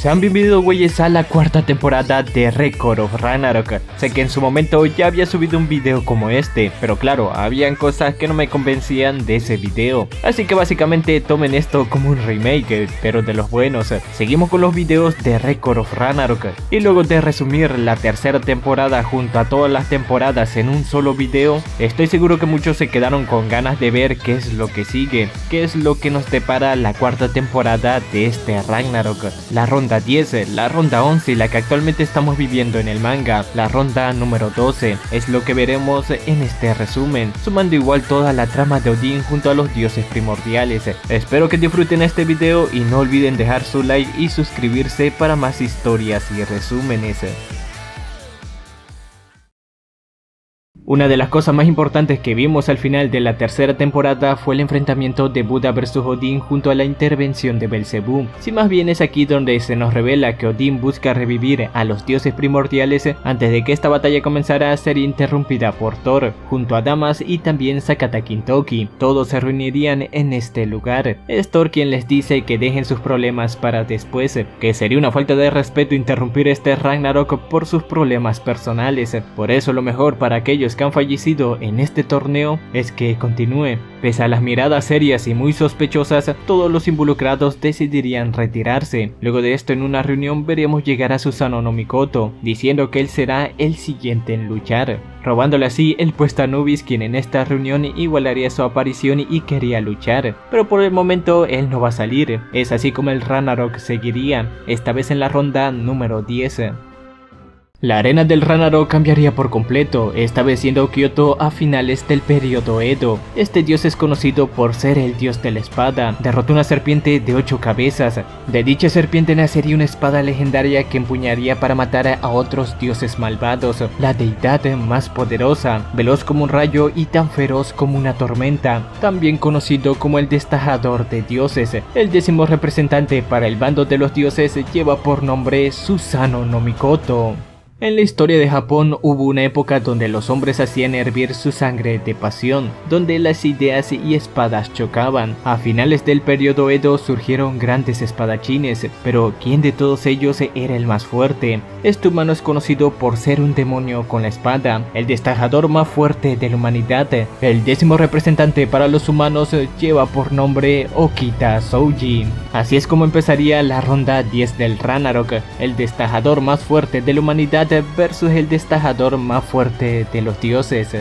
Sean bienvenidos güeyes a la cuarta temporada de Record of Ragnarok. Sé que en su momento ya había subido un video como este, pero claro, habían cosas que no me convencían de ese video. Así que básicamente tomen esto como un remake, pero de los buenos. Seguimos con los videos de Record of Ragnarok. Y luego de resumir la tercera temporada junto a todas las temporadas en un solo video, estoy seguro que muchos se quedaron con ganas de ver qué es lo que sigue, qué es lo que nos depara la cuarta temporada de este Ragnarok. La ronda 10, la ronda 11 y la que actualmente estamos viviendo en el manga, la ronda número 12, es lo que veremos en este resumen, sumando igual toda la trama de Odín junto a los dioses primordiales. Espero que disfruten este video y no olviden dejar su like y suscribirse para más historias y resúmenes. Una de las cosas más importantes que vimos al final de la tercera temporada fue el enfrentamiento de Buda vs Odín junto a la intervención de Belzebú. Si más bien es aquí donde se nos revela que Odín busca revivir a los dioses primordiales antes de que esta batalla comenzara a ser interrumpida por Thor, junto a Damas y también Sakata Kintoki. Todos se reunirían en este lugar. Es Thor quien les dice que dejen sus problemas para después, que sería una falta de respeto interrumpir este Ragnarok por sus problemas personales. Por eso lo mejor para aquellos que han fallecido en este torneo es que continúe. Pese a las miradas serias y muy sospechosas, todos los involucrados decidirían retirarse. Luego de esto, en una reunión veremos llegar a Susanoo no Mikoto, diciendo que él será el siguiente en luchar, robándole así el puesto a Nubis, quien en esta reunión igualaría su aparición y quería luchar. Pero por el momento él no va a salir. Es así como el Ragnarok seguiría, esta vez en la ronda número 10. La arena del Ragnarok cambiaría por completo, esta vez siendo Kyoto a finales del periodo Edo. Este dios es conocido por ser el dios de la espada. Derrotó una serpiente de 8 cabezas. De dicha serpiente nacería una espada legendaria que empuñaría para matar a otros dioses malvados. La deidad más poderosa, veloz como un rayo y tan feroz como una tormenta. También conocido como el destajador de dioses. El 10º representante para el bando de los dioses lleva por nombre Susanoo no Mikoto. En la historia de Japón hubo una época donde los hombres hacían hervir su sangre de pasión, donde las ideas y espadas chocaban. A finales del periodo Edo surgieron grandes espadachines, pero ¿quién de todos ellos era el más fuerte? Este humano es conocido por ser un demonio con la espada, el destajador más fuerte de la humanidad. El 10º representante para los humanos lleva por nombre Okita Souji. Así es como empezaría la ronda 10 del Ragnarok, el destajador más fuerte de la humanidad versus el destajador más fuerte de los dioses.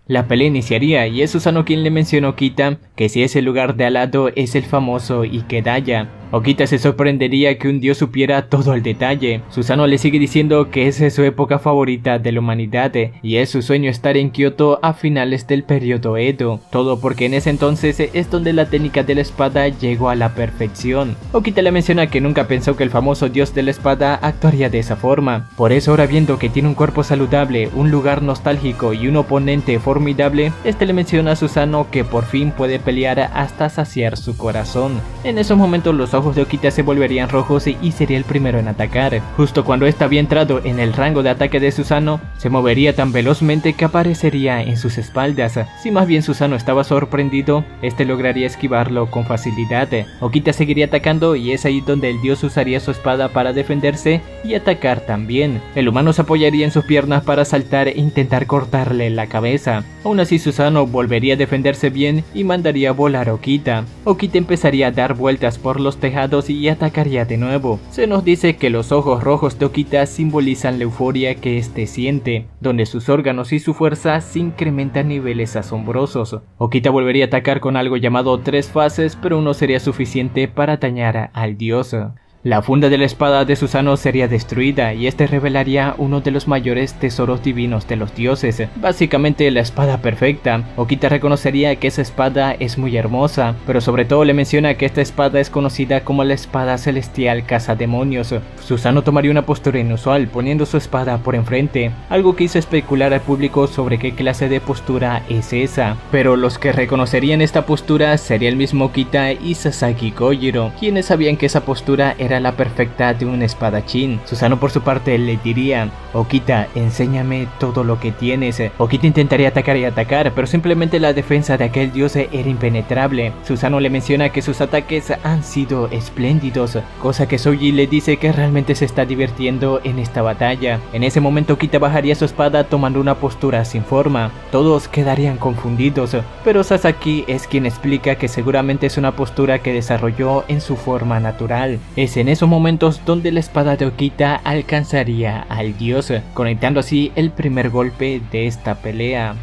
La pelea iniciaría y es Susanoo quien le menciona a Okita que si ese lugar de al lado es el famoso Ikedaya. Okita se sorprendería que un dios supiera todo el detalle. Susanoo le sigue diciendo que esa es su época favorita de la humanidad y es su sueño estar en Kyoto a finales del periodo Edo. Todo porque en ese entonces es donde la técnica de la espada llegó a la perfección. Okita le menciona que nunca pensó que el famoso dios de la espada actuaría de esa forma. Por eso ahora viendo que tiene un cuerpo saludable, un lugar nostálgico y un oponente formidable, este le menciona a Susanoo que por fin puede pelear hasta saciar su corazón. En esos momentos los ojos de Okita se volverían rojos y sería el primero en atacar. Justo cuando ésta había entrado en el rango de ataque de Susanoo, se movería tan velozmente que aparecería en sus espaldas. Si más bien Susanoo estaba sorprendido, este lograría esquivarlo con facilidad. Okita seguiría atacando y es ahí donde el dios usaría su espada para defenderse y atacar también. El humano se apoyaría en sus piernas para saltar e intentar cortarle la cabeza. Aún así Susanoo volvería a defenderse bien y mandaría volar a Okita. Okita empezaría a dar vueltas por los tejados y atacaría de nuevo. Se nos dice que los ojos rojos de Okita simbolizan la euforia que éste siente, donde sus órganos y su fuerza se incrementan a niveles asombrosos. Okita volvería a atacar con algo llamado 3 fases, pero no sería suficiente para dañar al dios. La funda de la espada de Susanoo sería destruida y este revelaría uno de los mayores tesoros divinos de los dioses, básicamente la espada perfecta. Okita reconocería que esa espada es muy hermosa, pero sobre todo le menciona que esta espada es conocida como la espada celestial cazademonios. Susanoo tomaría una postura inusual poniendo su espada por enfrente, algo que hizo especular al público sobre qué clase de postura es esa, pero los que reconocerían esta postura sería el mismo Okita y Sasaki Kojiro, quienes sabían que esa postura era era la perfecta de un espadachín. Susanoo por su parte le diría: Okita, enséñame todo lo que tienes. Okita intentaría atacar y atacar, pero simplemente la defensa de aquel dios era impenetrable. Susanoo le menciona que sus ataques han sido espléndidos, cosa que Souji le dice que realmente se está divirtiendo en esta batalla. En ese momento Okita bajaría su espada tomando una postura sin forma. Todos quedarían confundidos, pero Sasaki es quien explica que seguramente es una postura que desarrolló en su forma natural. Es en esos momentos donde la espada de Okita alcanzaría al dios, conectando así el primer golpe de esta pelea.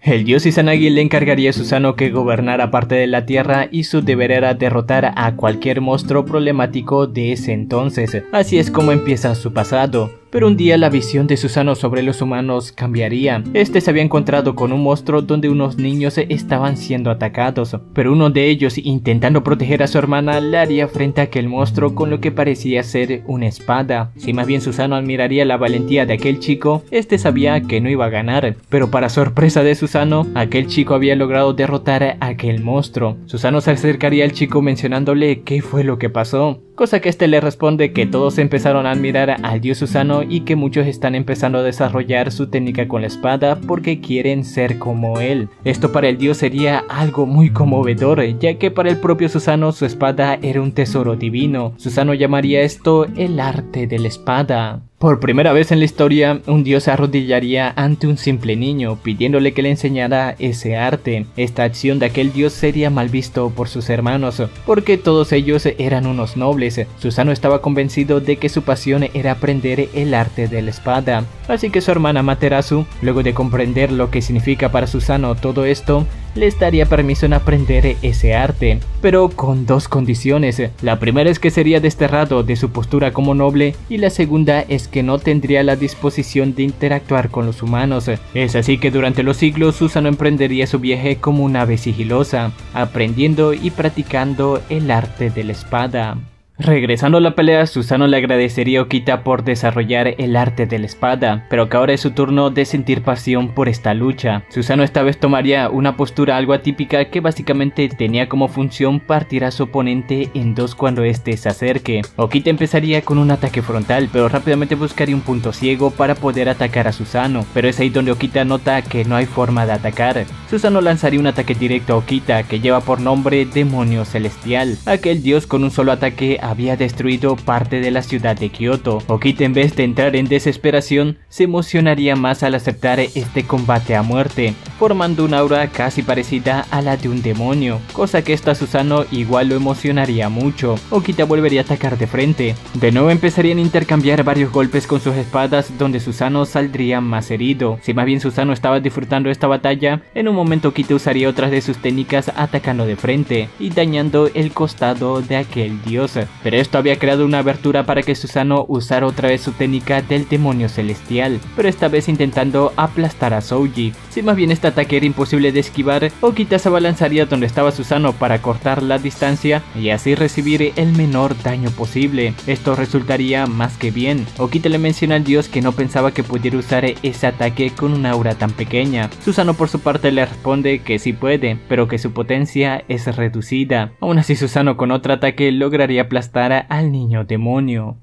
El dios Izanagi le encargaría a Susanoo que gobernara parte de la tierra y su deber era derrotar a cualquier monstruo problemático de ese entonces. Así es como empieza su pasado. Pero un día la visión de Susanoo sobre los humanos cambiaría. Este se había encontrado con un monstruo donde unos niños estaban siendo atacados, pero uno de ellos, intentando proteger a su hermana, le haría frente a aquel monstruo con lo que parecía ser una espada. Si más bien Susanoo admiraría la valentía de aquel chico, este sabía que no iba a ganar, pero para sorpresa de Susanoo, aquel chico había logrado derrotar a aquel monstruo. Susanoo se acercaría al chico mencionándole qué fue lo que pasó, cosa que este le responde que todos empezaron a admirar al dios Susanoo y que muchos están empezando a desarrollar su técnica con la espada porque quieren ser como él. Esto para el dios sería algo muy conmovedor, ya que para el propio Susanoo su espada era un tesoro divino. Susanoo llamaría esto el arte de la espada. Por primera vez en la historia, un dios se arrodillaría ante un simple niño, pidiéndole que le enseñara ese arte. Esta acción de aquel dios sería mal visto por sus hermanos, porque todos ellos eran unos nobles. Susanoo estaba convencido de que su pasión era aprender el arte de la espada, así que su hermana Amaterasu, luego de comprender lo que significa para Susanoo todo esto, les daría permiso en aprender ese arte, pero con dos condiciones. La primera es que sería desterrado de su postura como noble, y la segunda es que no tendría la disposición de interactuar con los humanos. Es así que durante los siglos Susanoo emprendería su viaje como un ave sigilosa, aprendiendo y practicando el arte de la espada. Regresando a la pelea, Susanoo le agradecería a Okita por desarrollar el arte de la espada, pero que ahora es su turno de sentir pasión por esta lucha. Susanoo esta vez tomaría una postura algo atípica que básicamente tenía como función partir a su oponente en dos cuando éste se acerque. Okita empezaría con un ataque frontal, pero rápidamente buscaría un punto ciego para poder atacar a Susanoo, pero es ahí donde Okita nota que no hay forma de atacar. Susanoo lanzaría un ataque directo a Okita que lleva por nombre Demonio Celestial. Aquel dios con un solo ataque había destruido parte de la ciudad de Kyoto. Okita, en vez de entrar en desesperación, se emocionaría más al aceptar este combate a muerte, formando una aura casi parecida a la de un demonio, cosa que esta Susanoo igual lo emocionaría mucho. Okita volvería a atacar de frente. De nuevo empezarían a intercambiar varios golpes con sus espadas, donde Susanoo saldría más herido. Si más bien Susanoo estaba disfrutando esta batalla, en un momento Okita usaría otras de sus técnicas atacando de frente y dañando el costado de aquel dios. Pero esto había creado una abertura para que Susanoo usara otra vez su técnica del demonio celestial, pero esta vez intentando aplastar a Souji. Si más bien este ataque era imposible de esquivar, Okita se abalanzaría donde estaba Susanoo para cortar la distancia y así recibir el menor daño posible. Esto resultaría más que bien. Okita le menciona al dios que no pensaba que pudiera usar ese ataque con una aura tan pequeña. Susanoo por su parte le responde que sí puede, pero que su potencia es reducida. Aún así Susanoo con otro ataque lograría aplastar al niño demonio.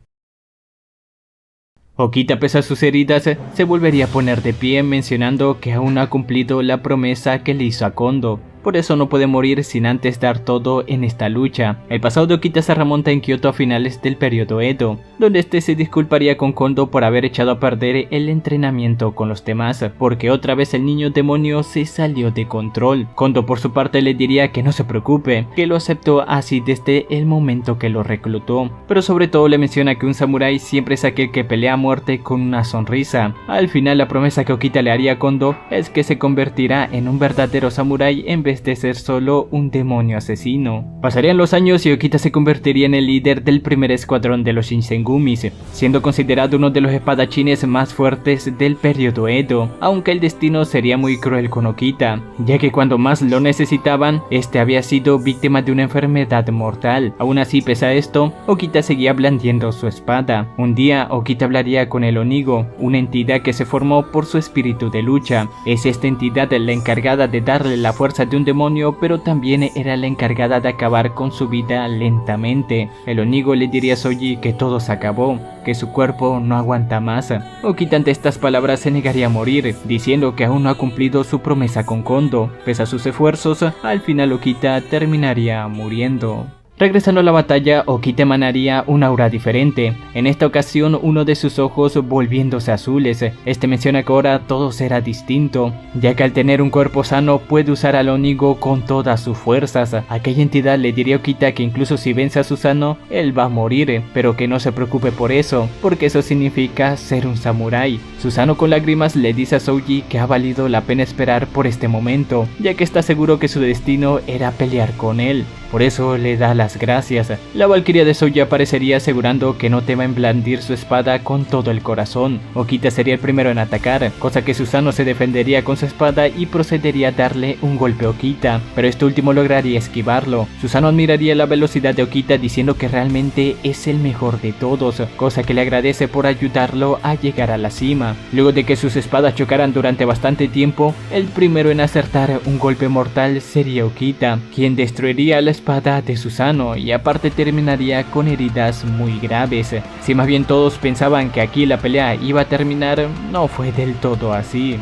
Okita, pese a sus heridas, se volvería a poner de pie mencionando que aún no ha cumplido la promesa que le hizo a Kondo. Por eso no puede morir sin antes dar todo en esta lucha. El pasado de Okita se remonta en Kyoto a finales del periodo Edo, donde este se disculparía con Kondo por haber echado a perder el entrenamiento con los demás, porque otra vez el niño demonio se salió de control. Kondo por su parte le diría que no se preocupe, que lo aceptó así desde el momento que lo reclutó, pero sobre todo le menciona que un samurái siempre es aquel que pelea a muerte con una sonrisa. Al final la promesa que Okita le haría a Kondo es que se convertirá en un verdadero samurái en vez de ser solo un demonio asesino. Pasarían los años y Okita se convertiría en el líder del primer escuadrón de los Shinsengumis, siendo considerado uno de los espadachines más fuertes del periodo Edo, aunque el destino sería muy cruel con Okita, ya que cuando más lo necesitaban, este había sido víctima de una enfermedad mortal. Aún así, pese a esto, Okita seguía blandiendo su espada. Un día, Okita hablaría con el Onigo, una entidad que se formó por su espíritu de lucha. Es esta entidad la encargada de darle la fuerza de un demonio, pero también era la encargada de acabar con su vida lentamente. El Onigo le diría a Soji que todo se acabó, que su cuerpo no aguanta más. Okita ante estas palabras se negaría a morir, diciendo que aún no ha cumplido su promesa con Kondo. Pese a sus esfuerzos, al final Okita terminaría muriendo. Regresando a la batalla, Okita emanaría un aura diferente, en esta ocasión uno de sus ojos volviéndose azules. Este menciona que ahora todo será distinto, ya que al tener un cuerpo sano puede usar al Onigo con todas sus fuerzas. Aquella entidad le diría a Okita que incluso si vence a Susanoo, él va a morir, pero que no se preocupe por eso, porque eso significa ser un samurái. Susanoo con lágrimas le dice a Soji que ha valido la pena esperar por este momento, ya que está seguro que su destino era pelear con él. Por eso le da las gracias. La valquiria de Soji aparecería asegurando que no tema en blandir su espada con todo el corazón. Okita sería el primero en atacar, cosa que Susanoo se defendería con su espada y procedería a darle un golpe a Okita, pero este último lograría esquivarlo. Susanoo admiraría la velocidad de Okita diciendo que realmente es el mejor de todos, cosa que le agradece por ayudarlo a llegar a la cima. Luego de que sus espadas chocaran durante bastante tiempo, el primero en acertar un golpe mortal sería Okita, quien destruiría la espada de Susanoo y aparte terminaría con heridas muy graves. Si más bien todos pensaban que aquí la pelea iba a terminar, no fue del todo así.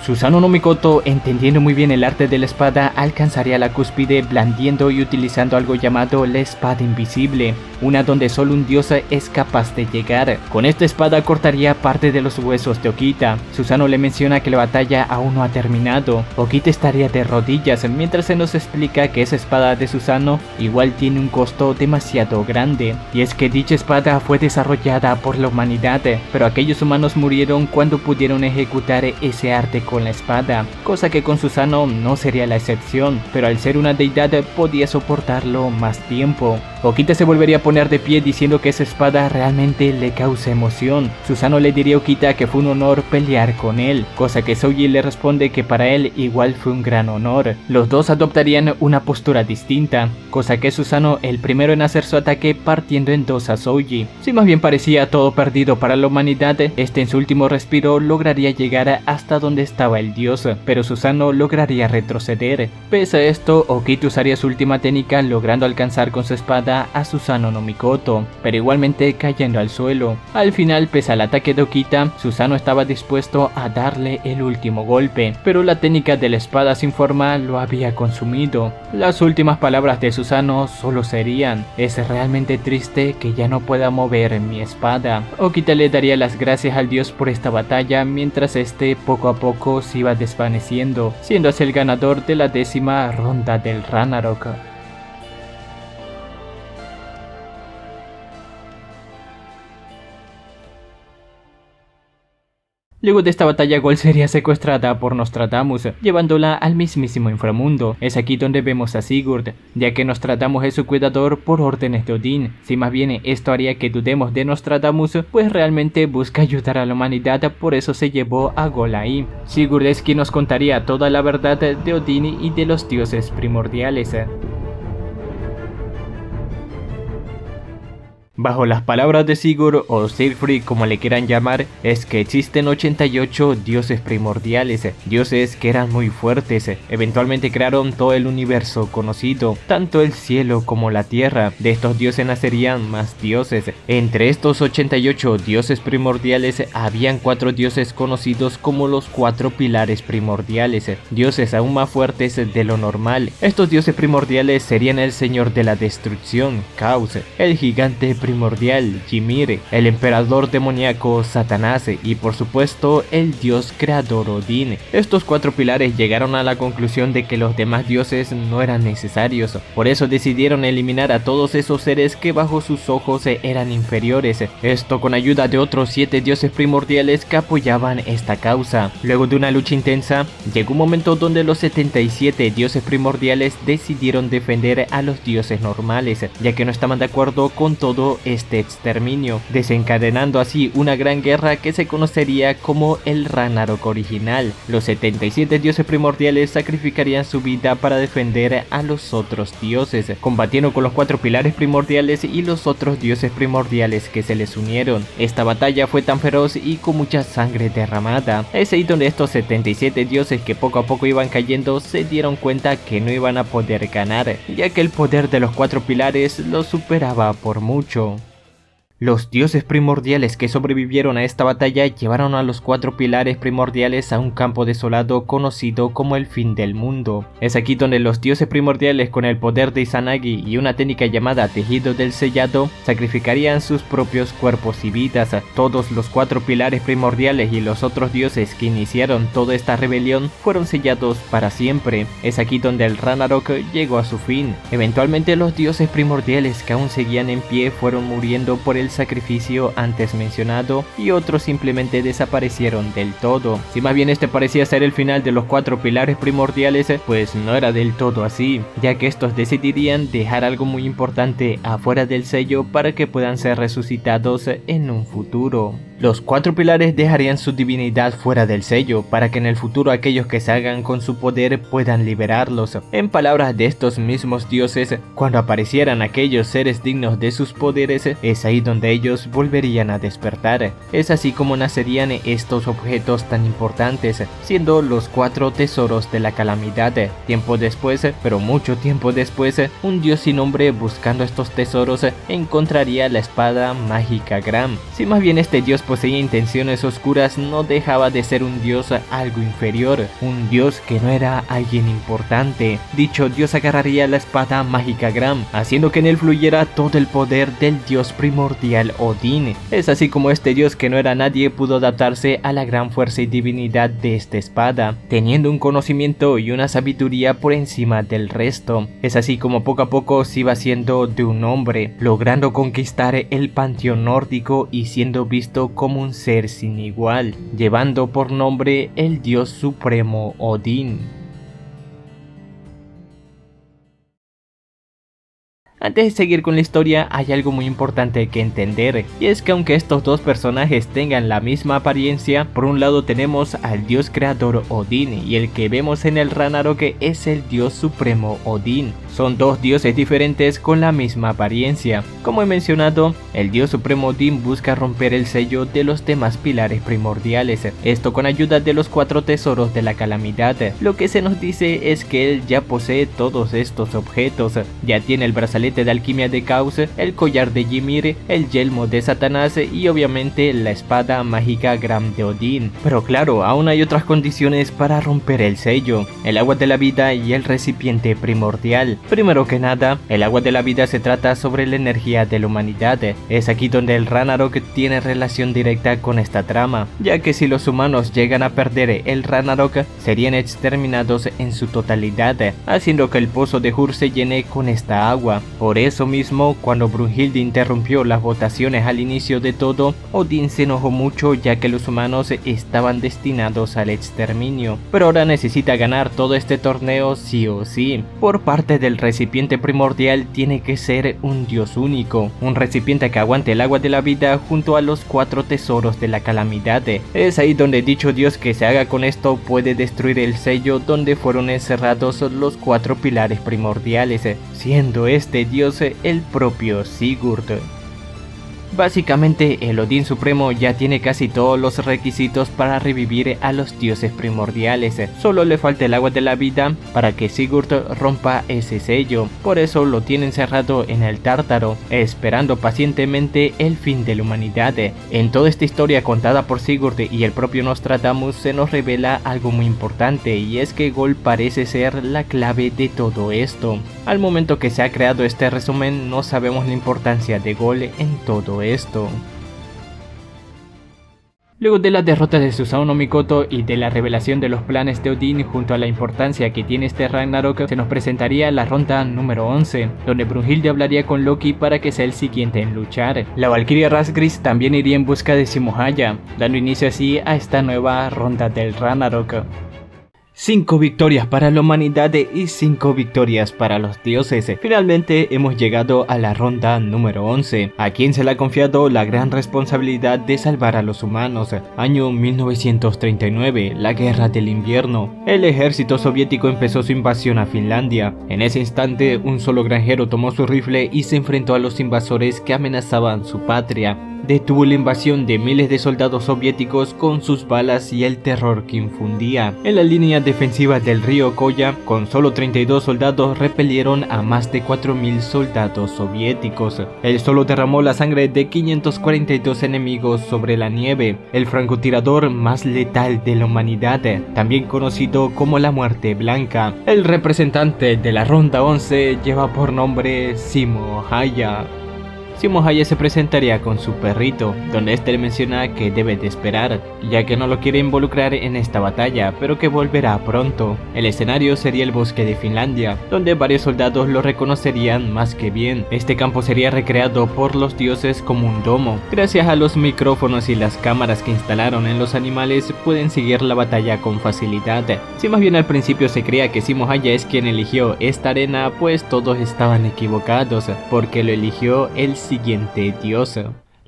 Susanoo no Mikoto, entendiendo muy bien el arte de la espada, alcanzaría la cúspide blandiendo y utilizando algo llamado la espada invisible, una donde solo un dios es capaz de llegar. Con esta espada cortaría parte de los huesos de Okita. Susanoo le menciona que la batalla aún no ha terminado. Okita estaría de rodillas mientras se nos explica que esa espada de Susanoo igual tiene un costo demasiado grande, y es que dicha espada fue desarrollada por la humanidad, pero aquellos humanos murieron cuando pudieron ejecutar ese arte con la espada, cosa que con Susanoo no sería la excepción, pero al ser una deidad podía soportarlo más tiempo. Okita se volvería a poner de pie diciendo que esa espada realmente le causa emoción. Susanoo le diría a Okita que fue un honor pelear con él, cosa que Soji le responde que para él igual fue un gran honor. Los dos adoptarían una postura distinta, cosa que Susanoo el primero en hacer su ataque partiendo en dos a Soji. Si más bien parecía todo perdido para la humanidad, este en su último respiro lograría llegar hasta donde estaba el dios, pero Susanoo lograría retroceder. Pese a esto, Okita usaría su última técnica logrando alcanzar con su espada a Susanoo no Mikoto, pero igualmente cayendo al suelo. Al final, pese al ataque de Okita, Susanoo estaba dispuesto a darle el último golpe, pero la técnica de la espada sin forma lo había consumido. Las últimas palabras de Susanoo solo serían: es realmente triste que ya no pueda mover mi espada. Okita le daría las gracias al dios por esta batalla, mientras este poco a poco se iba desvaneciendo, siendo así el ganador de la 10ª ronda del Ragnarok. Luego de esta batalla, Gold sería secuestrada por Nostradamus, llevándola al mismísimo inframundo. Es aquí donde vemos a Sigurd, ya que Nostradamus es su cuidador por órdenes de Odín. Si más bien esto haría que dudemos de Nostradamus, pues realmente busca ayudar a la humanidad, por eso se llevó a Gold ahí. Sigurd es quien nos contaría toda la verdad de Odín y de los dioses primordiales. Bajo las palabras de Sigurd, o Siegfried como le quieran llamar, es que existen 88 dioses primordiales, dioses que eran muy fuertes, eventualmente crearon todo el universo conocido, tanto el cielo como la tierra. De estos dioses nacerían más dioses. Entre estos 88 dioses primordiales, habían 4 dioses conocidos como los 4 pilares primordiales, dioses aún más fuertes de lo normal. Estos dioses primordiales serían el señor de la destrucción, Caos, el gigante primordial, Ymir, el emperador demoníaco, Satanás, y por supuesto el dios creador Odín. Estos 4 pilares llegaron a la conclusión de que los demás dioses no eran necesarios, por eso decidieron eliminar a todos esos seres que bajo sus ojos eran inferiores, esto con ayuda de otros 7 dioses primordiales que apoyaban esta causa. Luego de una lucha intensa, llegó un momento donde los 77 dioses primordiales decidieron defender a los dioses normales, ya que no estaban de acuerdo con todo todo este exterminio, desencadenando así una gran guerra que se conocería como el Ragnarok original. Los 77 dioses primordiales sacrificarían su vida para defender a los otros dioses, combatiendo con los 4 pilares primordiales y los otros dioses primordiales que se les unieron. Esta batalla fue tan feroz y con mucha sangre derramada. Es ahí donde estos 77 dioses que poco a poco iban cayendo se dieron cuenta que no iban a poder ganar, ya que el poder de los 4 pilares los superaba por mucho. Los dioses primordiales que sobrevivieron a esta batalla llevaron a los 4 pilares primordiales a un campo desolado conocido como el fin del mundo. Es aquí donde los dioses primordiales, con el poder de Izanagi y una técnica llamada tejido del sellado, sacrificarían sus propios cuerpos y vidas. Todos los 4 pilares primordiales y los otros dioses que iniciaron toda esta rebelión fueron sellados para siempre. Es aquí donde el Ragnarok llegó a su fin. Eventualmente los dioses primordiales que aún seguían en pie fueron muriendo por el sacrificio antes mencionado y otros simplemente desaparecieron del todo. Si más bien este parecía ser el final de los 4 pilares primordiales, pues no era del todo así, ya que estos decidirían dejar algo muy importante afuera del sello para que puedan ser resucitados en un futuro. Los 4 pilares dejarían su divinidad fuera del sello para que en el futuro aquellos que se hagan con su poder puedan liberarlos. En palabras de estos mismos dioses, cuando aparecieran aquellos seres dignos de sus poderes, es ahí donde ellos volverían a despertar. Es así como nacerían estos objetos tan importantes, siendo los 4 tesoros de la calamidad. Tiempo después, pero mucho tiempo después, un dios sin nombre buscando estos tesoros encontraría la espada mágica Gram. Si más bien este dios poseía intenciones oscuras, no dejaba de ser un dios algo inferior, un dios que no era alguien importante. Dicho dios agarraría la espada mágica Gram, haciendo que en él fluyera todo el poder del dios primordial Odín. Es así como este dios que no era nadie pudo adaptarse a la gran fuerza y divinidad de esta espada, teniendo un conocimiento y una sabiduría por encima del resto. Es así como poco a poco se iba haciendo de un hombre, logrando conquistar el panteón nórdico y siendo visto como un ser sin igual, llevando por nombre el dios supremo Odín. Antes de seguir con la historia, hay algo muy importante que entender, y es que aunque estos dos personajes tengan la misma apariencia, por un lado tenemos al dios creador Odín, y el que vemos en el Ragnarok es el dios supremo Odín. Son dos dioses diferentes con la misma apariencia. Como he mencionado, el dios supremo Odín busca romper el sello de los demás pilares primordiales, esto con ayuda de los 4 tesoros de la calamidad. Lo que se nos dice es que él ya posee todos estos objetos, ya tiene el brazalete de alquimia de Caos, el collar de Ymir, el yelmo de Satanás y obviamente la espada mágica Gram de Odín. Pero claro, aún hay otras condiciones para romper el sello: el agua de la vida y el recipiente primordial. Primero que nada, el agua de la vida se trata sobre la energía de la humanidad. Es aquí donde el Ragnarok tiene relación directa con esta trama, ya que si los humanos llegan a perder el Ragnarok, serían exterminados en su totalidad, haciendo que el pozo de Hur se llene con esta agua. Por eso mismo, cuando Brunhilde interrumpió las votaciones al inicio de todo, Odín se enojó mucho, ya que los humanos estaban destinados al exterminio. Pero ahora necesita ganar todo este torneo sí o sí. Por parte del recipiente primordial tiene que ser un dios único, un recipiente que aguante el agua de la vida junto a los 4 tesoros de la calamidad. Es ahí donde dicho dios que se haga con esto puede destruir el sello donde fueron encerrados los 4 pilares primordiales, siendo este dios el propio Sigurd. Básicamente, el Odín Supremo ya tiene casi todos los requisitos para revivir a los dioses primordiales. Solo le falta el agua de la vida para que Sigurd rompa ese sello. Por eso lo tiene encerrado en el Tártaro, esperando pacientemente el fin de la humanidad. En toda esta historia contada por Sigurd y el propio Nostradamus se nos revela algo muy importante, y es que Gol parece ser la clave de todo esto. Al momento que se ha creado este resumen, no sabemos la importancia de Gol en todo esto. Luego de la derrota de Susanoo no Mikoto y de la revelación de los planes de Odín junto a la importancia que tiene este Ragnarok, se nos presentaría la ronda número 11, donde Brunhilde hablaría con Loki para que sea el siguiente en luchar. La Valkyria Razgris también iría en busca de Simohaya, dando inicio así a esta nueva ronda del Ragnarok. 5 victorias para la humanidad y 5 victorias para los dioses. Finalmente hemos llegado a la ronda número 11, a quien se le ha confiado la gran responsabilidad de salvar a los humanos. Año 1939, la guerra del invierno. El ejército soviético empezó su invasión a Finlandia. En ese instante, un solo granjero tomó su rifle y se enfrentó a los invasores que amenazaban su patria. Detuvo la invasión de miles de soldados soviéticos con sus balas y el terror que infundía. En la línea defensiva del río Koya, con solo 32 soldados repelieron a más de 4.000 soldados soviéticos. Él solo derramó la sangre de 542 enemigos sobre la nieve, el francotirador más letal de la humanidad, también conocido como la Muerte Blanca. El representante de la ronda 11 lleva por nombre Simo Haya. Simo Haya se presentaría con su perrito, donde este le menciona que debe de esperar, ya que no lo quiere involucrar en esta batalla, pero que volverá pronto. El escenario sería el bosque de Finlandia, donde varios soldados lo reconocerían más que bien. Este campo sería recreado por los dioses como un domo. Gracias a los micrófonos y las cámaras que instalaron en los animales, pueden seguir la batalla con facilidad. Si más bien al principio se creía que Simo Haya es quien eligió esta arena, pues todos estaban equivocados, porque lo eligió el siguiente dios.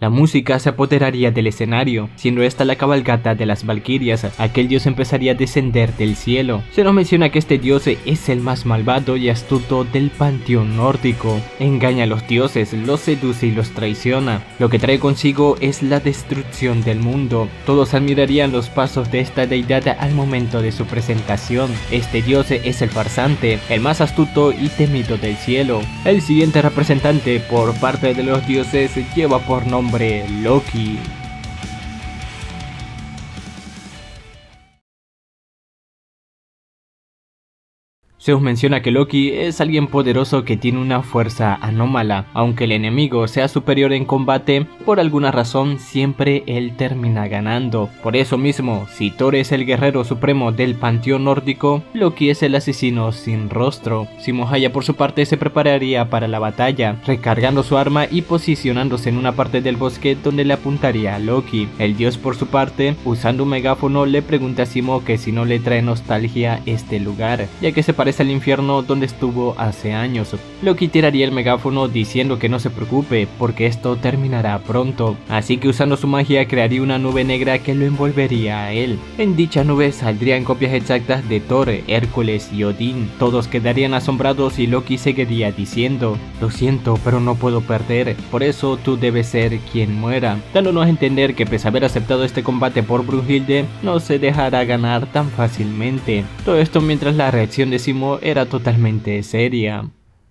La música se apoderaría del escenario, siendo esta la cabalgata de las valquirias. Aquel dios empezaría a descender del cielo. Se nos menciona que este dios es el más malvado y astuto del panteón nórdico. Engaña a los dioses, los seduce y los traiciona. Lo que trae consigo es la destrucción del mundo. Todos admirarían los pasos de esta deidad al momento de su presentación. Este dios es el farsante, el más astuto y temido del cielo. El siguiente representante por parte de los dioses lleva por nombre Loki. Se os menciona que Loki es alguien poderoso que tiene una fuerza anómala. Aunque el enemigo sea superior en combate, por alguna razón siempre él termina ganando. Por eso mismo, si Thor es el guerrero supremo del panteón nórdico, Loki es el asesino sin rostro. Simo Haya por su parte se prepararía para la batalla, recargando su arma y posicionándose en una parte del bosque donde le apuntaría a Loki. El dios por su parte, usando un megáfono, le pregunta a Simo que si no le trae nostalgia este lugar, ya que se parece al infierno donde estuvo hace años. Loki tiraría el megáfono diciendo que no se preocupe porque esto terminará pronto, así que usando su magia crearía una nube negra que lo envolvería a él. En dicha nube saldrían copias exactas de Thor, Hércules y Odín. Todos quedarían asombrados y Loki seguiría diciendo: lo siento, pero no puedo perder, por eso tú debes ser quien muera, dándonos a entender que pese a haber aceptado este combate por Brunhilde, no se dejará ganar tan fácilmente. Todo esto mientras la reacción de Simo era totalmente seria.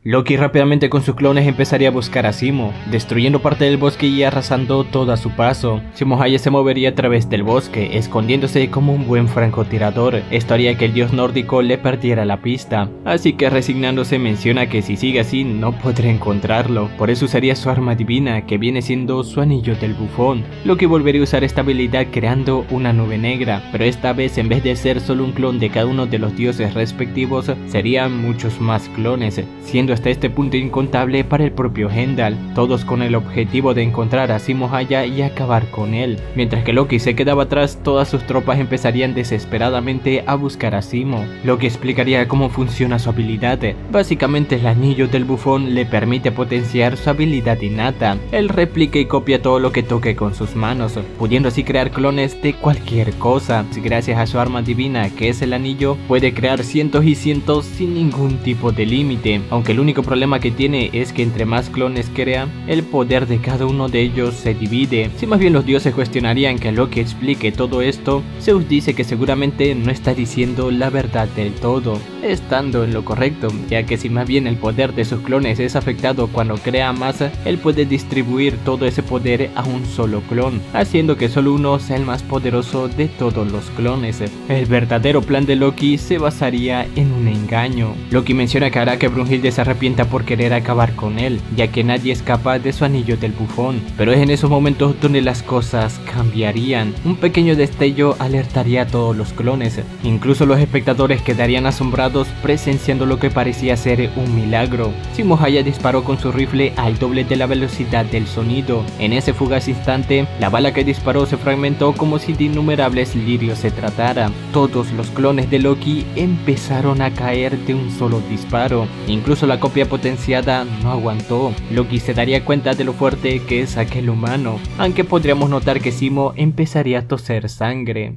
Loki rápidamente con sus clones empezaría a buscar a Simo, destruyendo parte del bosque y arrasando todo a su paso. Simo Haya se movería a través del bosque, escondiéndose como un buen francotirador. Esto haría que el dios nórdico le perdiera la pista, así que resignándose menciona que si sigue así no podrá encontrarlo. Por eso usaría su arma divina, que viene siendo su anillo del bufón. Loki volvería a usar esta habilidad creando una nube negra, pero esta vez en vez de ser solo un clon de cada uno de los dioses respectivos, serían muchos más clones, siendo hasta este punto incontable para el propio Heimdall, todos con el objetivo de encontrar a Simo Haya y acabar con él. Mientras que Loki se quedaba atrás, todas sus tropas empezarían desesperadamente a buscar a Simo. Loki explicaría cómo funciona su habilidad. Básicamente el anillo del bufón le permite potenciar su habilidad innata. Él replica y copia todo lo que toque con sus manos, pudiendo así crear clones de cualquier cosa. Gracias a su arma divina, que es el anillo, puede crear cientos y cientos sin ningún tipo de límite, aunque el único problema que tiene es que entre más clones crea, el poder de cada uno de ellos se divide. Si más bien los dioses cuestionarían que Loki explique todo esto, Zeus dice que seguramente no está diciendo la verdad del todo, estando en lo correcto, ya que si más bien el poder de sus clones es afectado cuando crea más, él puede distribuir todo ese poder a un solo clon, haciendo que solo uno sea el más poderoso de todos los clones. El verdadero plan de Loki se basaría en un engaño. Loki menciona que hará que Brunhilde se arrepienta por querer acabar con él, ya que nadie escapa de su anillo del bufón. Pero es en esos momentos donde las cosas cambiarían. Un pequeño destello alertaría a todos los clones, incluso los espectadores quedarían asombrados presenciando lo que parecía ser un milagro. Simo Hayah disparó con su rifle al doble de la velocidad del sonido. En ese fugaz instante, la bala que disparó se fragmentó como si de innumerables lirios se tratara. Todos los clones de Loki empezaron a caer de un solo disparo. Incluso la copia potenciada no aguantó. Loki se daría cuenta de lo fuerte que es aquel humano, aunque podríamos notar que Simo empezaría a toser sangre.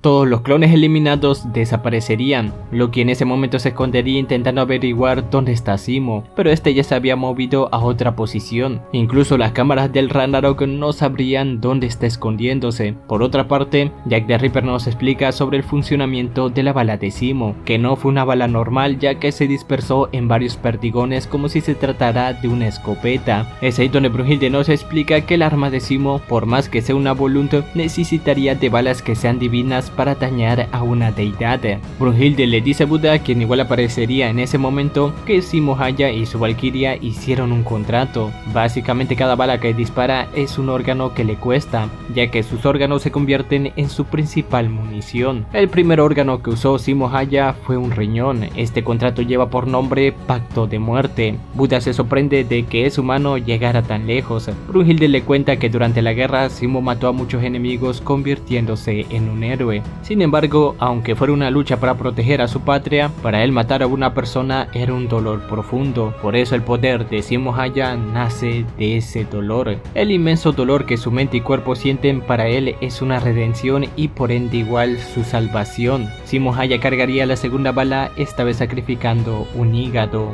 Todos los clones eliminados desaparecerían. Loki en ese momento se escondería intentando averiguar dónde está Simo, pero este ya se había movido a otra posición. Incluso las cámaras del Ragnarok no sabrían dónde está escondiéndose. Por otra parte, Jack the Ripper nos explica sobre el funcionamiento de la bala de Simo, que no fue una bala normal ya que se dispersó en varios perdigones como si se tratara de una escopeta. Es ahí donde Brunhilde nos explica que el arma de Simo, por más que sea una Volund, necesitaría de balas que sean divinas para dañar a una deidad. Brunhilde le dice a Buddha, quien igual aparecería en ese momento, que Simo Hayah y su Valkyria hicieron un contrato. Básicamente cada bala que dispara es un órgano que le cuesta, ya que sus órganos se convierten en su principal munición. El primer órgano que usó Simo Hayah fue un riñón. Este contrato lleva por nombre Pacto de Muerte. Buddha se sorprende de que ese humano llegara tan lejos. Brunhilde le cuenta que durante la guerra Simo mató a muchos enemigos convirtiéndose en un héroe. Sin embargo, aunque fuera una lucha para proteger a su patria, para él matar a una persona era un dolor profundo. Por eso el poder de Simo Hayah nace de ese dolor. El inmenso dolor que su mente y cuerpo sienten para él es una redención y por ende igual su salvación. Simo Hayah cargaría la segunda bala, esta vez sacrificando un hígado.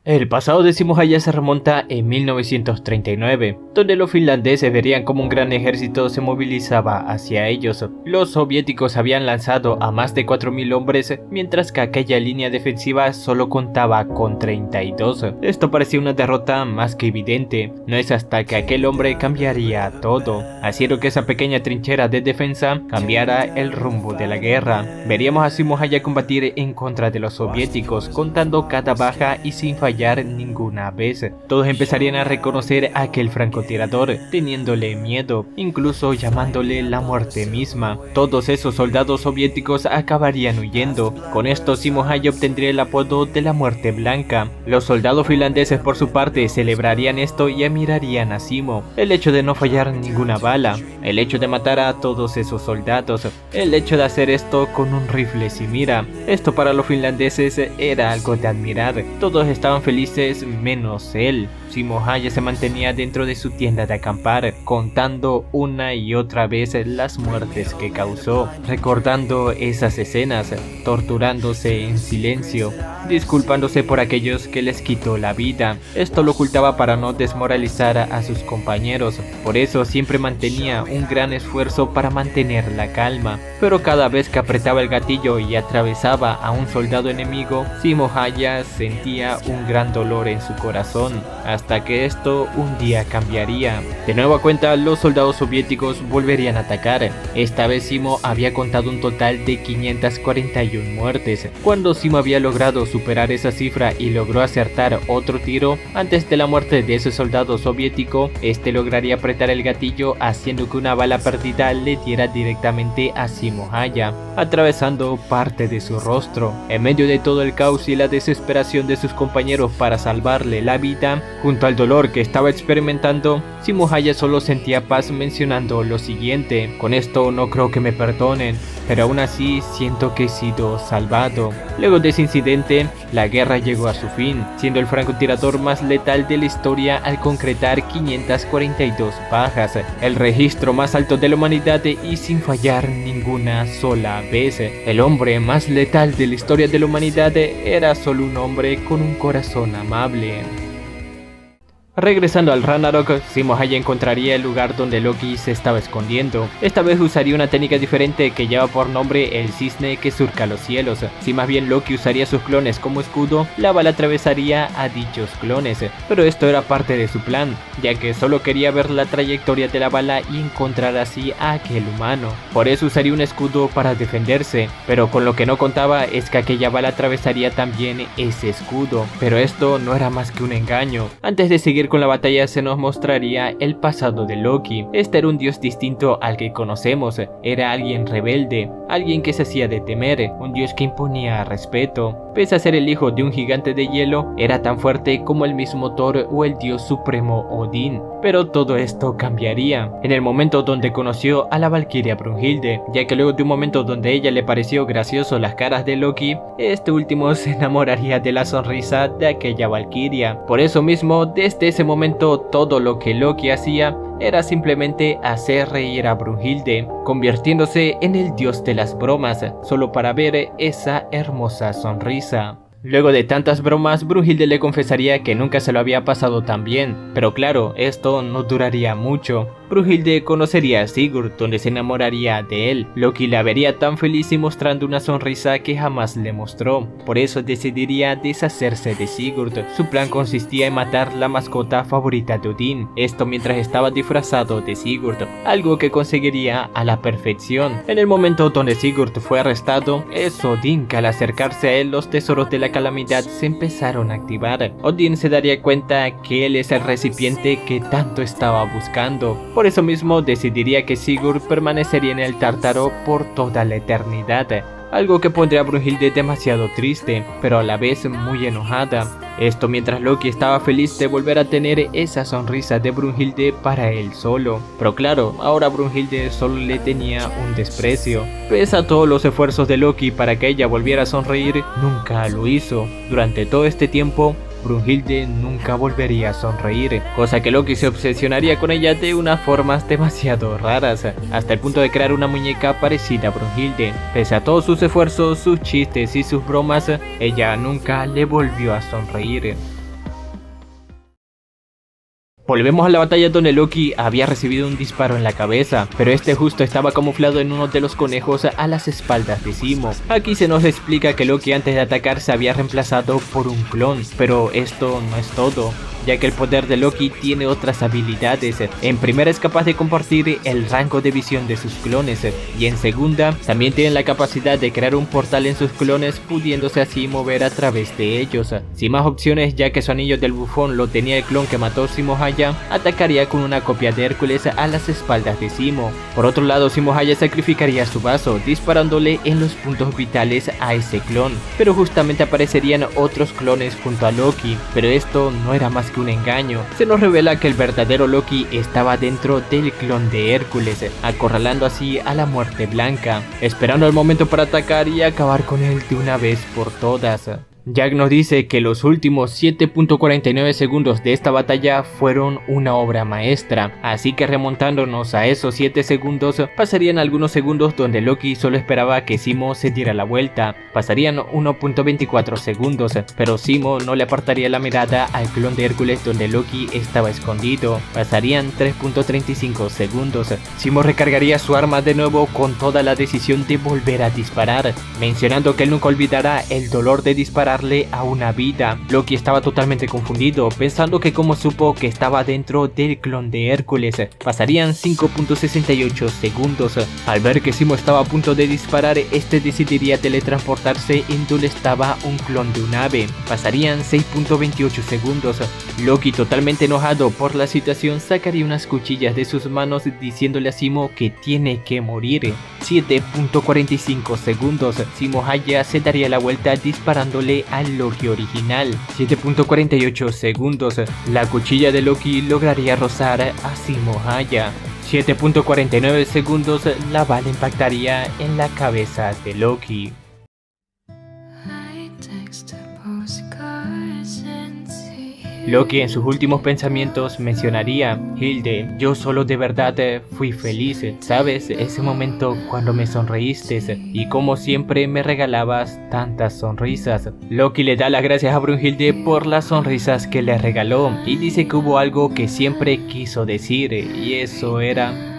El pasado de Simo Hayah se remonta en 1939, donde los finlandeses verían como un gran ejército se movilizaba hacia ellos. Los soviéticos habían lanzado a más de 4.000 hombres, mientras que aquella línea defensiva solo contaba con 32. Esto parecía una derrota más que evidente. No es hasta que aquel hombre cambiaría todo, haciendo que esa pequeña trinchera de defensa cambiara el rumbo de la guerra. Veríamos a Simo Hayah combatir en contra de los soviéticos, contando cada baja y sin fallar ninguna vez. Todos empezarían a reconocer a aquel francotirador, teniéndole miedo, incluso llamándole la muerte misma. Todos esos soldados soviéticos acabarían huyendo. Con esto Simo Hayah obtendría el apodo de la muerte blanca. Los soldados finlandeses por su parte celebrarían esto y admirarían a Simo. El hecho de no fallar ninguna bala, el hecho de matar a todos esos soldados, el hecho de hacer esto con un rifle sin mira. Esto para los finlandeses era algo de admirar. Todos estaban felices menos él. Simo Hayah se mantenía dentro de su tienda de acampar, contando una y otra vez las muertes que causó, recordando esas escenas, torturándose en silencio, disculpándose por aquellos que les quitó la vida. Esto lo ocultaba para no desmoralizar a sus compañeros, por eso siempre mantenía un gran esfuerzo para mantener la calma. Pero cada vez que apretaba el gatillo y atravesaba a un soldado enemigo, Simo Hayah sentía un gran dolor en su corazón, hasta que esto un día cambiaría. De nueva cuenta, los soldados soviéticos volverían a atacar. Esta vez Simo había contado un total de 541 muertes. Cuando Simo había logrado superar esa cifra y logró acertar otro tiro, antes de la muerte de ese soldado soviético, este lograría apretar el gatillo haciendo que una bala perdida le diera directamente a Simo Hayah, atravesando parte de su rostro. En medio de todo el caos y la desesperación de sus compañeros para salvarle la vida, junto al dolor que estaba experimentando, Simo Hayah solo sentía paz mencionando lo siguiente: con esto no creo que me perdonen, pero aún así siento que he sido salvado. Luego de ese incidente, la guerra llegó a su fin, siendo el francotirador más letal de la historia al concretar 542 bajas, el registro más alto de la humanidad y sin fallar ninguna sola vez. El hombre más letal de la historia de la humanidad era solo un hombre con un corazón amable. Regresando al Ragnarok, Simo Hayek encontraría el lugar donde Loki se estaba escondiendo. Esta vez usaría una técnica diferente que lleva por nombre el cisne que surca los cielos. Si más bien Loki usaría sus clones como escudo, la bala atravesaría a dichos clones. Pero esto era parte de su plan, ya que solo quería ver la trayectoria de la bala y encontrar así a aquel humano. Por eso usaría un escudo para defenderse, pero con lo que no contaba es que aquella bala atravesaría también ese escudo. Pero esto no era más que un engaño. Antes de seguir con la batalla se nos mostraría el pasado de Loki. Este era un dios distinto al que conocemos, era alguien rebelde, alguien que se hacía de temer, un dios que imponía respeto. Pese a ser el hijo de un gigante de hielo, era tan fuerte como el mismo Thor o el dios supremo Odín. Pero todo esto cambiaría en el momento donde conoció a la valquiria Brunhilde, ya que luego de un momento donde ella le pareció gracioso las caras de Loki, este último se enamoraría de la sonrisa de aquella valquiria. Por eso mismo, desde ese momento todo lo que Loki hacía era simplemente hacer reír a Brunhilde, convirtiéndose en el dios de las bromas, solo para ver esa hermosa sonrisa. Luego de tantas bromas, Brunhilde le confesaría que nunca se lo había pasado tan bien, pero claro, esto no duraría mucho. Brunhilde conocería a Sigurd, donde se enamoraría de él. Loki la vería tan feliz y mostrando una sonrisa que jamás le mostró. Por eso decidiría deshacerse de Sigurd. Su plan consistía en matar la mascota favorita de Odín, esto mientras estaba disfrazado de Sigurd, algo que conseguiría a la perfección. En el momento donde Sigurd fue arrestado, es Odín que al acercarse a él los tesoros de la calamidad se empezaron a activar. Odín se daría cuenta que él es el recipiente que tanto estaba buscando. Por eso mismo decidiría que Sigurd permanecería en el Tártaro por toda la eternidad, algo que pondría a Brunhilde demasiado triste, pero a la vez muy enojada. Esto mientras Loki estaba feliz de volver a tener esa sonrisa de Brunhilde para él solo. Pero claro, ahora Brunhilde solo le tenía un desprecio. Pese a todos los esfuerzos de Loki para que ella volviera a sonreír, nunca lo hizo. Durante todo este tiempo, Brunhilde nunca volvería a sonreír, cosa que Loki se obsesionaría con ella de unas formas demasiado raras, hasta el punto de crear una muñeca parecida a Brunhilde. Pese a todos sus esfuerzos, sus chistes y sus bromas, ella nunca le volvió a sonreír. Volvemos a la batalla donde Loki había recibido un disparo en la cabeza, pero este justo estaba camuflado en uno de los conejos a las espaldas de Simo. Aquí se nos explica que Loki antes de atacar se había reemplazado por un clon, pero esto no es todo, ya que el poder de Loki tiene otras habilidades. En primera es capaz de compartir el rango de visión de sus clones, y en segunda también tiene la capacidad de crear un portal en sus clones, pudiéndose así mover a través de ellos. Sin más opciones, ya que su anillo del bufón lo tenía el clon que mató Simo Hayek, atacaría con una copia de Hércules a las espaldas de Simo. Por otro lado, Simo Hayek sacrificaría su vaso, disparándole en los puntos vitales a ese clon, pero justamente aparecerían otros clones junto a Loki, pero esto no era más que un engaño. Se nos revela que el verdadero Loki estaba dentro del clon de Hércules, acorralando así a la Muerte Blanca, esperando el momento para atacar y acabar con él de una vez por todas. Jack nos dice que los últimos 7.49 segundos de esta batalla fueron una obra maestra, así que remontándonos a esos 7 segundos, pasarían algunos segundos donde Loki solo esperaba que Simo se diera la vuelta, pasarían 1.24 segundos, pero Simo no le apartaría la mirada al clon de Hércules donde Loki estaba escondido, pasarían 3.35 segundos, Simo recargaría su arma de nuevo con toda la decisión de volver a disparar, mencionando que él nunca olvidará el dolor de disparar a una vida. Loki estaba totalmente confundido, pensando que como supo que estaba dentro del clon de Hércules. Pasarían 5.68 segundos. Al ver que Simo estaba a punto de disparar, este decidiría teletransportarse en donde estaba un clon de un ave. Pasarían 6.28 segundos. Loki, totalmente enojado por la situación, sacaría unas cuchillas de sus manos diciéndole a Simo que tiene que morir. 7.45 segundos. Simo Hayek se daría la vuelta disparándole al Loki original. 7.48 segundos. La cuchilla de Loki lograría rozar a Simo Hayek. 7.49 segundos. La bala impactaría en la cabeza de Loki. Loki en sus últimos pensamientos mencionaría: Hilde, yo solo de verdad fui feliz, ¿sabes? Ese momento cuando me sonreíste y como siempre me regalabas tantas sonrisas. Loki le da las gracias a Brunhilde por las sonrisas que le regaló y dice que hubo algo que siempre quiso decir y eso era...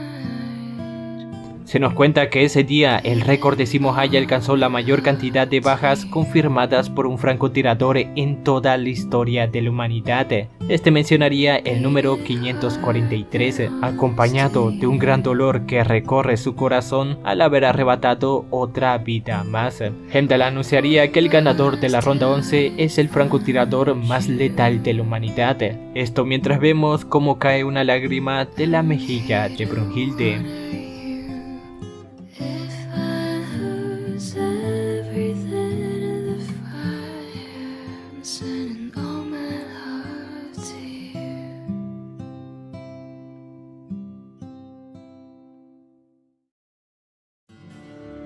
Se nos cuenta que ese día el récord de Simohaya alcanzó la mayor cantidad de bajas confirmadas por un francotirador en toda la historia de la humanidad. Este mencionaría el número 543, acompañado de un gran dolor que recorre su corazón al haber arrebatado otra vida más. Heimdall anunciaría que el ganador de la ronda 11 es el francotirador más letal de la humanidad. Esto mientras vemos cómo cae una lágrima de la mejilla de Brunhilde.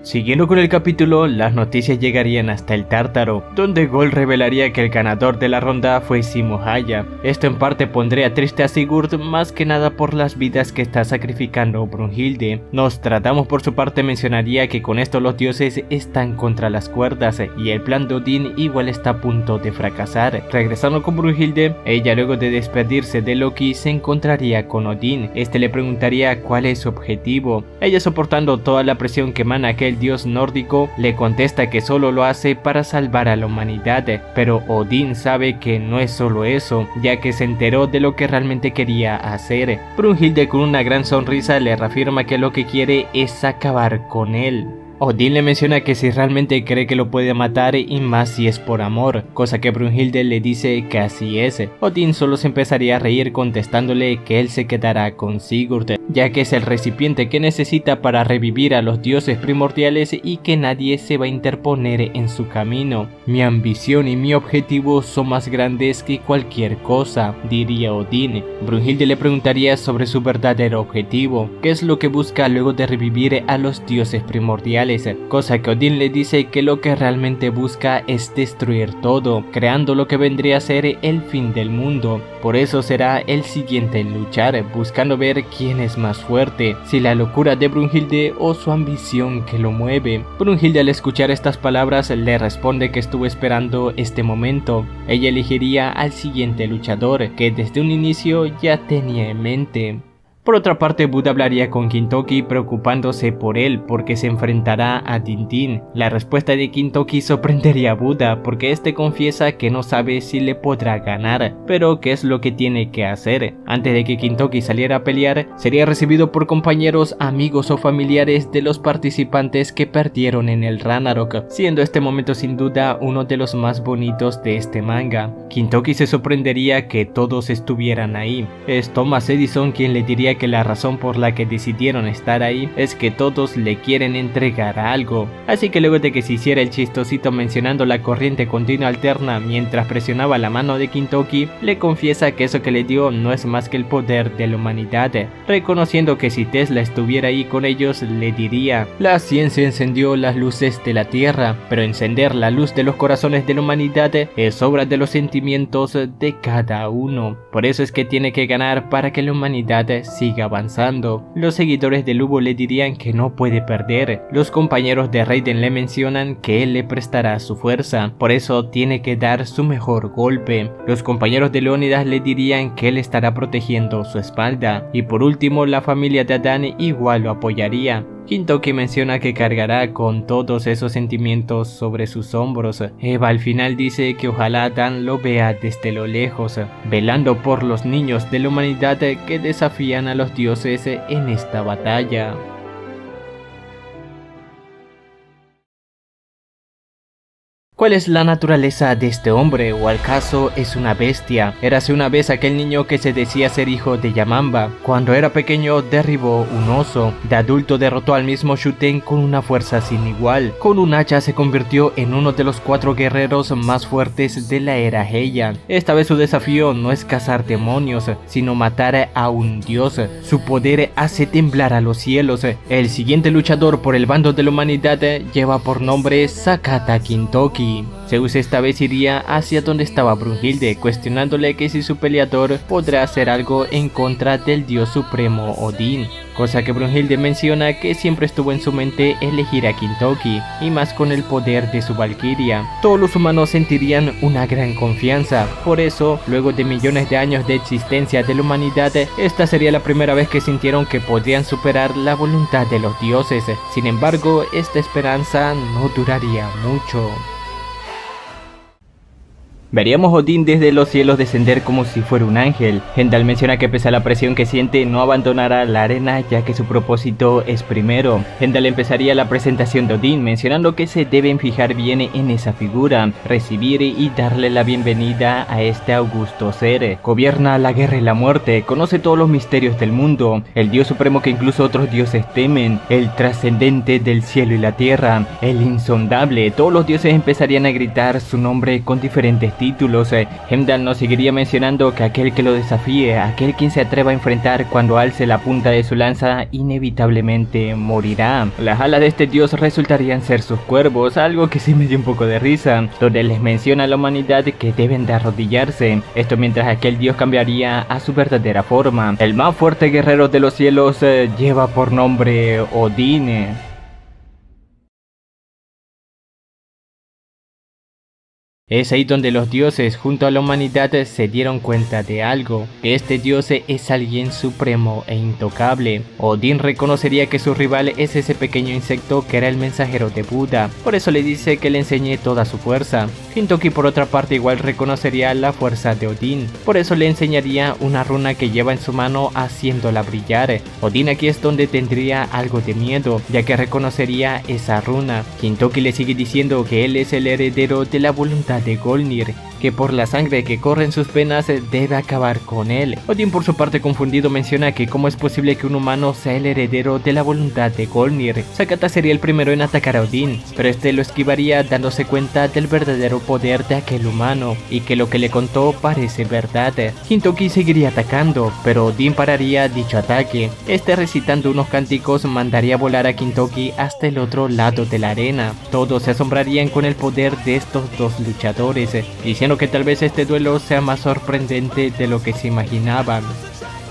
Siguiendo con el capítulo, las noticias llegarían hasta el Tártaro, donde Gol revelaría que el ganador de la ronda fue Simohaya. Esto en parte pondría triste a Sigurd, más que nada por las vidas que está sacrificando Brunhilde. Nostradamus por su parte mencionaría que con esto los dioses están contra las cuerdas y el plan de Odín igual está a punto de fracasar. Regresando con Brunhilde, ella luego de despedirse de Loki se encontraría con Odín. Este le preguntaría cuál es su objetivo. Ella, soportando toda la presión que emana aquel dios nórdico, le contesta que solo lo hace para salvar a la humanidad, pero Odín sabe que no es solo eso, ya que se enteró de lo que realmente quería hacer. Brunhilde con una gran sonrisa le reafirma que lo que quiere es acabar con él. Odín le menciona que si realmente cree que lo puede matar y más si es por amor, cosa que Brunhilde le dice que así es. Odín solo se empezaría a reír contestándole que él se quedará con Sigurd, ya que es el recipiente que necesita para revivir a los dioses primordiales y que nadie se va a interponer en su camino. Mi ambición y mi objetivo son más grandes que cualquier cosa, diría Odín. Brunhilde le preguntaría sobre su verdadero objetivo, qué es lo que busca luego de revivir a los dioses primordiales, cosa que Odín le dice que lo que realmente busca es destruir todo, creando lo que vendría a ser el fin del mundo. Por eso será el siguiente en luchar, buscando ver quién es más fuerte, si la locura de Brunhilde o su ambición que lo mueve. Brunhilde, al escuchar estas palabras, le responde que estuvo esperando este momento. Ella elegiría al siguiente luchador, que desde un inicio ya tenía en mente. Por otra parte, Buda hablaría con Kintoki preocupándose por él porque se enfrentará a Tintín. La respuesta de Kintoki sorprendería a Buda porque este confiesa que no sabe si le podrá ganar, pero qué es lo que tiene que hacer. Antes de que Kintoki saliera a pelear, sería recibido por compañeros, amigos o familiares de los participantes que perdieron en el Ragnarok, siendo este momento sin duda uno de los más bonitos de este manga. Kintoki se sorprendería que todos estuvieran ahí. Es Thomas Edison quien le diría que la razón por la que decidieron estar ahí es que todos le quieren entregar algo, así que luego de que se hiciera el chistosito mencionando la corriente continua alterna mientras presionaba la mano de Kintoki, le confiesa que eso que le dio no es más que el poder de la humanidad, reconociendo que si Tesla estuviera ahí con ellos le diría: la ciencia encendió las luces de la tierra, pero encender la luz de los corazones de la humanidad es obra de los sentimientos de cada uno, por eso es que tiene que ganar para que la humanidad siga avanzando. Los seguidores de Lubo le dirían que no puede perder. Los compañeros de Raiden le mencionan que él le prestará su fuerza, por eso tiene que dar su mejor golpe. Los compañeros de Leónidas le dirían que él estará protegiendo su espalda. Y por último, la familia de Adán igual lo apoyaría. Kintoki menciona que cargará con todos esos sentimientos sobre sus hombros. Eva al final dice que ojalá Adán lo vea desde lo lejos, velando por los niños de la humanidad que desafían a los dioses en esta batalla. ¿Cuál es la naturaleza de este hombre? ¿O acaso es una bestia? Érase una vez aquel niño que se decía ser hijo de Yamamba. Cuando era pequeño derribó un oso. De adulto derrotó al mismo Shuten con una fuerza sin igual. Con un hacha se convirtió en uno de los 4 guerreros más fuertes de la era Heian. Esta vez su desafío no es cazar demonios, sino matar a un dios. Su poder hace temblar a los cielos. El siguiente luchador por el bando de la humanidad lleva por nombre Sakata Kintoki. Loki. Zeus esta vez iría hacia donde estaba Brunhilde, cuestionándole que si su peleador podrá hacer algo en contra del dios supremo Odín. Cosa que Brunhilde menciona que siempre estuvo en su mente elegir a Kintoki, y más con el poder de su valquiria. Todos los humanos sentirían una gran confianza, por eso, luego de millones de años de existencia de la humanidad, esta sería la primera vez que sintieron que podrían superar la voluntad de los dioses. Sin embargo, esta esperanza no duraría mucho. Veríamos a Odín desde los cielos descender como si fuera un ángel. Heimdall menciona que pese a la presión que siente no abandonará la arena ya que su propósito es primero. Heimdall empezaría la presentación de Odín mencionando que se deben fijar bien en esa figura, recibir y darle la bienvenida a este augusto ser. Gobierna la guerra y la muerte, conoce todos los misterios del mundo, el dios supremo que incluso otros dioses temen, el trascendente del cielo y la tierra, el insondable. Todos los dioses empezarían a gritar su nombre con diferentes títulos. Heimdall nos seguiría mencionando que aquel que lo desafíe, aquel quien se atreva a enfrentar cuando alce la punta de su lanza, inevitablemente morirá. Las alas de este dios resultarían ser sus cuervos, algo que sí me dio un poco de risa, donde les menciona a la humanidad que deben de arrodillarse. Esto mientras aquel dios cambiaría a su verdadera forma. El más fuerte guerrero de los cielos lleva por nombre Odín. Es ahí donde los dioses junto a la humanidad se dieron cuenta de algo, que este dios es alguien supremo e intocable. Odín reconocería que su rival es ese pequeño insecto que era el mensajero de Buda, por eso le dice que le enseñe toda su fuerza. Kintoki por otra parte igual reconocería la fuerza de Odín, por eso le enseñaría una runa que lleva en su mano haciéndola brillar. Odín aquí es donde tendría algo de miedo, ya que reconocería esa runa. Kintoki le sigue diciendo que él es el heredero de la voluntad de Golnir, que por la sangre que corre en sus venas debe acabar con él. Odín por su parte confundido menciona que cómo es posible que un humano sea el heredero de la voluntad de Golnir. Sakata sería el primero en atacar a Odín, pero este lo esquivaría dándose cuenta del verdadero poder de aquel humano y que lo que le contó parece verdad. Kintoki seguiría atacando, pero Odín pararía dicho ataque. Este recitando unos cánticos mandaría volar a Kintoki hasta el otro lado de la arena. Todos se asombrarían con el poder de estos dos luchadores, diciendo que tal vez este duelo sea más sorprendente de lo que se imaginaban.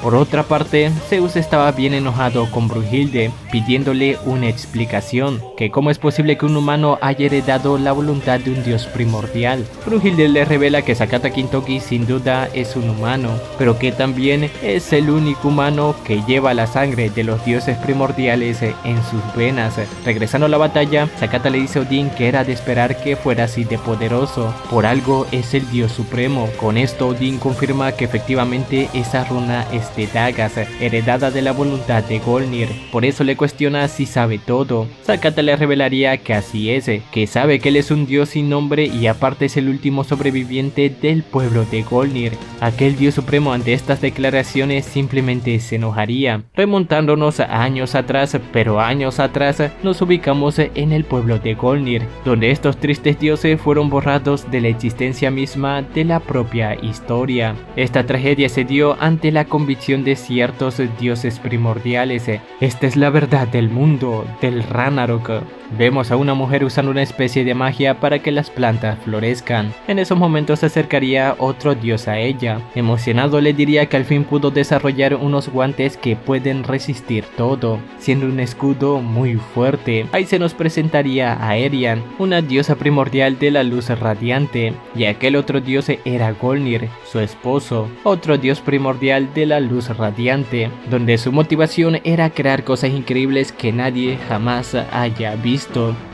Por otra parte, Zeus estaba bien enojado con Brunhilde, pidiéndole una explicación, que cómo es posible que un humano haya heredado la voluntad de un dios primordial. Brunhilde le revela que Sakata Kintoki sin duda es un humano, pero que también es el único humano que lleva la sangre de los dioses primordiales en sus venas. Regresando a la batalla, Sakata le dice a Odín que era de esperar que fuera así de poderoso, por algo es el dios supremo. Con esto Odín confirma que efectivamente esa runa es de dagas, heredada de la voluntad de Golnir, por eso le cuestiona si sabe todo. Sakata le revelaría que así es, que sabe que él es un dios sin nombre y aparte es el último sobreviviente del pueblo de Golnir. Aquel dios supremo ante estas declaraciones simplemente se enojaría. Remontándonos a años atrás, pero años atrás, nos ubicamos en el pueblo de Golnir, donde estos tristes dioses fueron borrados de la existencia misma de la propia historia. Esta tragedia se dio ante la convicción de ciertos dioses primordiales. Esta es la verdad del mundo, del Ragnarok. Vemos a una mujer usando una especie de magia para que las plantas florezcan. En esos momentos se acercaría otro dios a ella. Emocionado le diría que al fin pudo desarrollar unos guantes que pueden resistir todo, siendo un escudo muy fuerte. Ahí se nos presentaría a Erian, una diosa primordial de la luz radiante, y aquel otro dios era Golnir, su esposo, otro dios primordial de la luz radiante, donde su motivación era crear cosas increíbles que nadie jamás haya visto,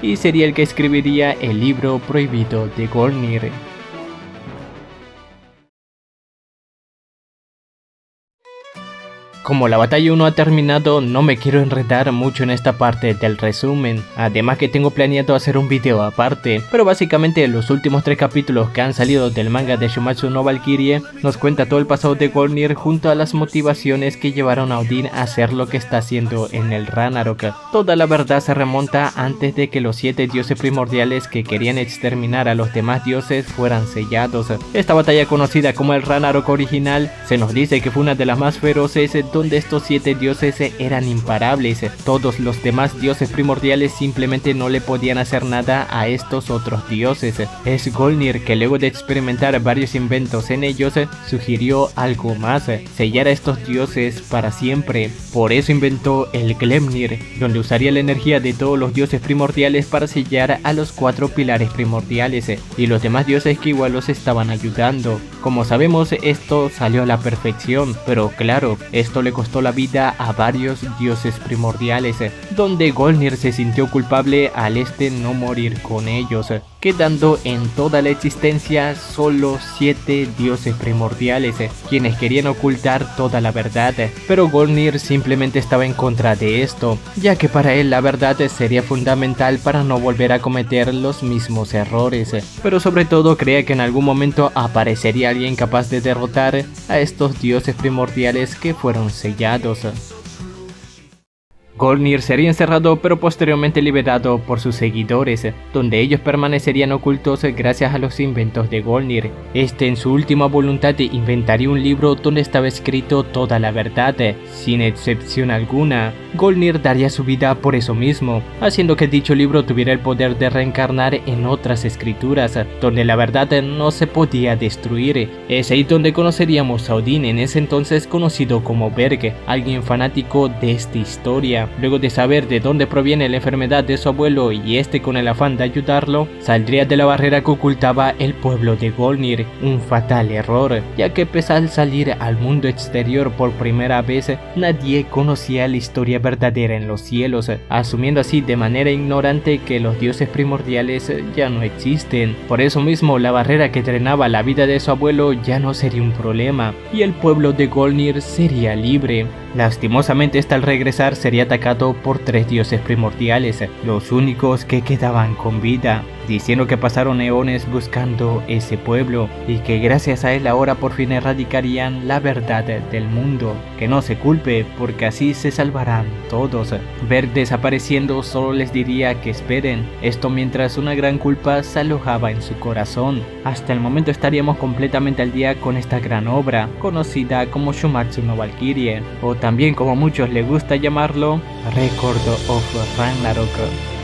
y sería el que escribiría el libro prohibido de Golnir. Como la batalla 1 ha terminado, no me quiero enredar mucho en esta parte del resumen, además que tengo planeado hacer un video aparte, pero básicamente los últimos 3 capítulos que han salido del manga de Shumatsu no Valkyrie nos cuenta todo el pasado de Golnir junto a las motivaciones que llevaron a Odín a hacer lo que está haciendo en el Ragnarok. Toda la verdad se remonta antes de que los 7 dioses primordiales que querían exterminar a los demás dioses fueran sellados. Esta batalla conocida como el Ragnarok original se nos dice que fue una de las más feroces, donde estos 7 dioses eran imparables. Todos los demás dioses primordiales simplemente no le podían hacer nada a estos otros dioses. Es Golnir que luego de experimentar varios inventos en ellos, sugirió algo más: sellar a estos dioses para siempre. Por eso inventó el Gleipnir, donde usaría la energía de todos los dioses primordiales para sellar a los 4 pilares primordiales y los demás dioses que igual los estaban ayudando. Como sabemos, esto salió a la perfección, pero claro, esto le costó la vida a varios dioses primordiales, donde Golnir se sintió culpable al no morir con ellos, quedando en toda la existencia solo 7 dioses primordiales, quienes querían ocultar toda la verdad, pero Golnir simplemente estaba en contra de esto, ya que para él la verdad sería fundamental para no volver a cometer los mismos errores, pero sobre todo creía que en algún momento aparecería alguien capaz de derrotar a estos dioses primordiales que fueron sellados. Golnir sería encerrado pero posteriormente liberado por sus seguidores, donde ellos permanecerían ocultos gracias a los inventos de Golnir. En su última voluntad inventaría un libro donde estaba escrito toda la verdad, sin excepción alguna. Golnir daría su vida por eso mismo, haciendo que dicho libro tuviera el poder de reencarnar en otras escrituras, donde la verdad no se podía destruir. Es ahí donde conoceríamos a Odín, en ese entonces conocido como Berg, alguien fanático de esta historia. Luego de saber de dónde proviene la enfermedad de su abuelo y con el afán de ayudarlo, saldría de la barrera que ocultaba el pueblo de Golnir, un fatal error, ya que pese al salir al mundo exterior por primera vez, nadie conocía la historia verdadera en los cielos, asumiendo así de manera ignorante que los dioses primordiales ya no existen. Por eso mismo la barrera que drenaba la vida de su abuelo ya no sería un problema, y el pueblo de Golnir sería libre. Lastimosamente al regresar sería atacado por 3 dioses primordiales, los únicos que quedaban con vida, diciendo que pasaron eones buscando ese pueblo y que gracias a él ahora por fin erradicarían la verdad del mundo. Que no se culpe, porque así se salvarán todos. Ver desapareciendo solo les diría que esperen, esto mientras una gran culpa se alojaba en su corazón. Hasta el momento estaríamos completamente al día con esta gran obra, conocida como Shumatsu no Valkyrie, o también como muchos les gusta llamarlo, Record of Ragnarok.